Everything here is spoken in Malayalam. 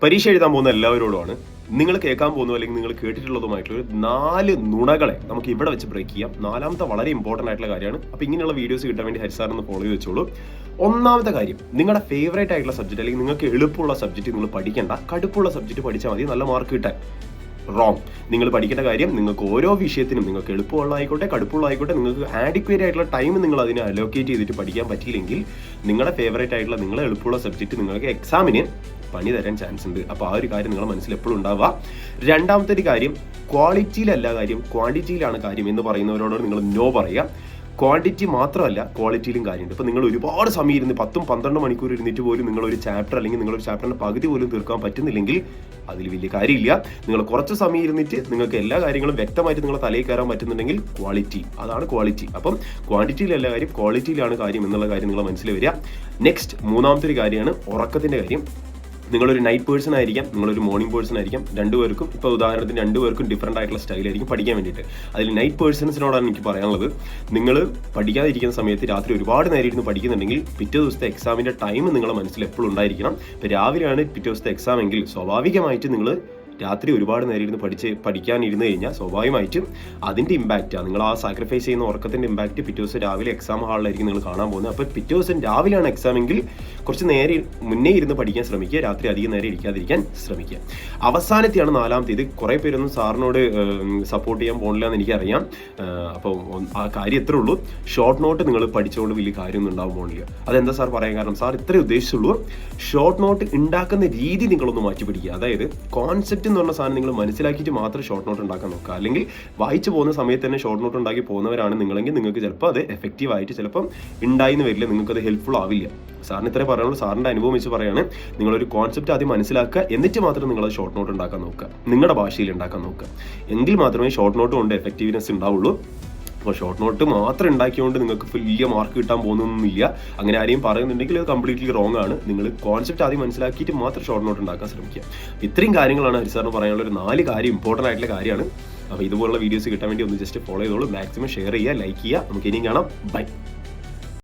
പരീക്ഷ എഴുതാൻ പോകുന്ന എല്ലാവരോടുമാണ് നിങ്ങൾ കേൾക്കാൻ പോകുന്നു അല്ലെങ്കിൽ നിങ്ങൾ കേട്ടിട്ടുള്ളതുമായിട്ടുള്ള 4 നുണകളെ നമുക്ക് ഇവിടെ വെച്ച് ബ്രേക്ക് ചെയ്യാം. 4ാമത്തെ വളരെ ഇമ്പോർട്ടൻ്റ് ആയിട്ടുള്ള കാര്യമാണ്. അപ്പോൾ ഇങ്ങനെയുള്ള വീഡിയോസ് കിട്ടാൻ വേണ്ടി ഹരിസാറിന് ഫോളോ ചെയ്ത് വെച്ചോളൂ. 1ാമത്തെ കാര്യം, നിങ്ങളുടെ ഫേവറേറ്റ് ആയിട്ടുള്ള സബ്ജക്റ്റ് അല്ലെങ്കിൽ നിങ്ങൾക്ക് എളുപ്പമുള്ള സബ്ജക്റ്റ് നിങ്ങൾ പഠിക്കേണ്ട, കടുപ്പുള്ള സബ്ജക്റ്റ് പഠിച്ചാൽ മതി നല്ല മാർക്ക് കിട്ടാൻ. റോങ്. നിങ്ങൾ പഠിക്കേണ്ട കാര്യം, നിങ്ങൾക്ക് ഓരോ വിഷയത്തിനും നിങ്ങൾക്ക് എളുപ്പമുള്ള ആയിക്കോട്ടെ കടുപ്പുള്ള ആയിക്കോട്ടെ നിങ്ങൾക്ക് ആഡിക്വേറ്റ് ആയിട്ടുള്ള ടൈം നിങ്ങൾ അതിനെ അലോക്കേറ്റ് ചെയ്തിട്ട് പഠിക്കാൻ പറ്റിയില്ലെങ്കിൽ നിങ്ങളുടെ ഫേവറേറ്റ് ആയിട്ടുള്ള നിങ്ങളെ എളുപ്പമുള്ള സബ്ജക്റ്റ് നിങ്ങൾക്ക് എക്സാമിന് പണി തരാൻ ചാൻസ് ഉണ്ട്. അപ്പോൾ ആ ഒരു കാര്യം നിങ്ങളുടെ മനസ്സിൽ എപ്പോഴും ഉണ്ടാവുക. 2ാമത്തെ ഒരു കാര്യം, ക്വാളിറ്റിയിലല്ല കാര്യം ക്വാണ്ടിറ്റിയിലാണ് കാര്യം എന്ന് പറയുന്നവരോട് നിങ്ങൾ നോ പറയുക. ക്വാണ്ടിറ്റി മാത്രമല്ല ക്വാളിറ്റിയിലും കാര്യമുണ്ട്. ഇപ്പോൾ നിങ്ങൾ ഒരുപാട് സമയം ഇരുന്ന് 10-12 മണിക്കൂർ ഇരുന്നിട്ട് പോലും നിങ്ങളൊരു ചാപ്റ്റർ അല്ലെങ്കിൽ നിങ്ങളൊരു ചാപ്റ്ററിൻ്റെ പകുതി പോലും തീർക്കാൻ പറ്റുന്നില്ലെങ്കിൽ അതിൽ വലിയ കാര്യമില്ല. നിങ്ങൾ കുറച്ച് സമയം ഇരുന്നിട്ട് നിങ്ങൾക്ക് എല്ലാ കാര്യങ്ങളും വ്യക്തമായിട്ട് നിങ്ങളെ തലയിൽ കയറാൻ പറ്റുന്നുണ്ടെങ്കിൽ ക്വാളിറ്റി, അതാണ് ക്വാളിറ്റി. അപ്പം ക്വാണ്ടിറ്റിയിലല്ല കാര്യം ക്വാളിറ്റിയിലാണ് കാര്യം എന്നുള്ള കാര്യം നിങ്ങൾ മനസ്സിൽ വരിക. നെക്സ്റ്റ് 3ാമത്തെ ഒരു കാര്യമാണ് ഉറക്കത്തിൻ്റെ കാര്യം. നിങ്ങളൊരു നൈറ്റ് പേഴ്സൺ ആയിരിക്കാം, നിങ്ങളൊരു മോർണിംഗ് പേഴ്സൺ ആയിരിക്കാം. രണ്ടുപേർക്കും ഇപ്പോൾ ഉദാഹരണത്തിന് രണ്ടുപേർക്കും ഡിഫറൻ്റ് ആയിട്ടുള്ള സ്റ്റൈലായിരിക്കും പഠിക്കാൻ വേണ്ടിയിട്ട്. അതിൽ നൈറ്റ് പേഴ്സൺസിനോടാണ് എനിക്ക് പറയാനുള്ളത്, നിങ്ങൾ പഠിക്കാതിരിക്കുന്ന സമയത്ത് രാത്രി ഒരുപാട് നേരം ഇരുന്ന് പഠിക്കുന്നുണ്ടെങ്കിൽ പിറ്റേ ദിവസത്തെ എക്സാമിൻ്റെ ടൈം നിങ്ങളുടെ മനസ്സിൽ എപ്പോഴും ഉണ്ടായിരിക്കണം. ഇപ്പോൾ രാവിലെയാണ് പിറ്റേ ദിവസത്തെ എക്സാം എങ്കിൽ സ്വാഭാവികമായിട്ട് നിങ്ങൾ രാത്രി ഒരുപാട് നേരം ഇരുന്ന് പഠിക്കാനിരുന്ന് കഴിഞ്ഞാൽ സ്വാഭാവികമായിട്ടും അതിൻ്റെ ഇമ്പാക്റ്റ്, നിങ്ങൾ ആ സാക്രിഫൈസ് ചെയ്യുന്ന ഉറക്കത്തിൻ്റെ ഇമ്പാക്റ്റ് പിറ്റേ ദിവസം രാവിലെ എക്സാം ഹാളിലായിരിക്കും നിങ്ങൾ കാണാൻ പോകുന്നത്. അപ്പോൾ പിറ്റേ ദിവസം രാവിലെയാണ് എക്സാം എങ്കിൽ കുറച്ച് നേരെ മുന്നേ ഇരുന്ന് പഠിക്കാൻ ശ്രമിക്കുക, രാത്രി അധികം നേരം ഇരിക്കാതിരിക്കാൻ ശ്രമിക്കുക. അവസാനത്തെയാണ് 4ാമത്തെ. ഇത് കുറേ പേരൊന്നും സാറിനോട് സപ്പോർട്ട് ചെയ്യാൻ പോകില്ല എന്ന് എനിക്കറിയാം. അപ്പോൾ ആ കാര്യം എത്രേ ഉള്ളൂ, ഷോർട്ട് നോട്ട് നിങ്ങൾ പഠിച്ചുകൊണ്ട് വലിയ കാര്യമൊന്നും ഉണ്ടാവാൻ പോകില്ല. അതെന്താ സാർ പറയാൻ കാരണം, സാർ ഇത്രേ ഉദ്ദേശിച്ചുള്ളൂ, ഷോർട്ട് നോട്ട് ഉണ്ടാക്കുന്ന രീതി നിങ്ങളൊന്ന് മാറ്റി പിടിക്കുക. അതായത് കോൺസെപ്റ്റ് എന്ന് പറഞ്ഞ സാധനം നിങ്ങൾ മനസ്സിലാക്കിയിട്ട് മാത്രം ഷോർട്ട് നോട്ട് ഉണ്ടാക്കാൻ നോക്കുക. അല്ലെങ്കിൽ വായിച്ചു പോകുന്ന സമയത്ത് തന്നെ ഷോർട്ട് നോട്ട് ഉണ്ടാക്കി പോകുന്നവരാണ് നിങ്ങളെങ്കിൽ നിങ്ങൾക്ക് ചിലപ്പോൾ അത് എഫക്റ്റീവായിട്ട് ചിലപ്പം ഉണ്ടായിന്ന് വരില്ല, നിങ്ങൾക്കത് ഹെൽപ്ഫുൾ ആവില്ല. സാറിന് ഇത്രേ പറയുള്ളൂ, സാറിൻ്റെ അനുഭവം വെച്ച് പറയുകയാണ്. നിങ്ങളൊരു കോൺസെപ്റ്റ് ആദ്യം മനസ്സിലാക്കുക, എന്നിട്ട് മാത്രം നിങ്ങളത് ഷോർട്ട് നോട്ട് ഉണ്ടാക്കാൻ നോക്കുക, നിങ്ങളുടെ ഭാഷയിൽ ഉണ്ടാക്കാൻ നോക്കുക. എങ്കിൽ മാത്രമേ ഷോർട്ട് നോട്ട് കൊണ്ട് എഫക്റ്റീവ്നെസ് ഉണ്ടാവുള്ളൂ. അപ്പോൾ ഷോർട്ട് നോട്ട് മാത്രം ഉണ്ടാക്കിയതുകൊണ്ട് നിങ്ങൾക്ക് വലിയ മാർക്ക് കിട്ടാൻ പോകുന്നൊന്നുമില്ല. അങ്ങനെ ആരെയും പറയുന്നുണ്ടെങ്കിൽ അത് കംപ്ലീറ്റ്ലി റോങ് ആണ്. നിങ്ങൾ കോൺസെപ്റ്റ് ആദ്യം മനസ്സിലാക്കിയിട്ട് മാത്രം ഷോർട്ട് നോട്ട് ഉണ്ടാക്കാൻ ശ്രമിക്കുക. ഇത്രയും കാര്യങ്ങളാണ് ഹരിസാറിന് പറയാനുള്ള ഒരു 4 കാര്യം, ഇമ്പോർട്ടൻ്റ് ആയിട്ടുള്ള കാര്യമാണ്. അപ്പോൾ ഇതുപോലുള്ള വീഡിയോസ് കിട്ടാൻ വേണ്ടി ഒന്ന് ജസ്റ്റ് ഫോളോ ചെയ്തോളൂ, മാക്സിമം ഷെയർ ചെയ്യുക, ലൈക്ക് ചെയ്യുക. നമുക്ക് ഇനിയും കാണാം. ബൈ.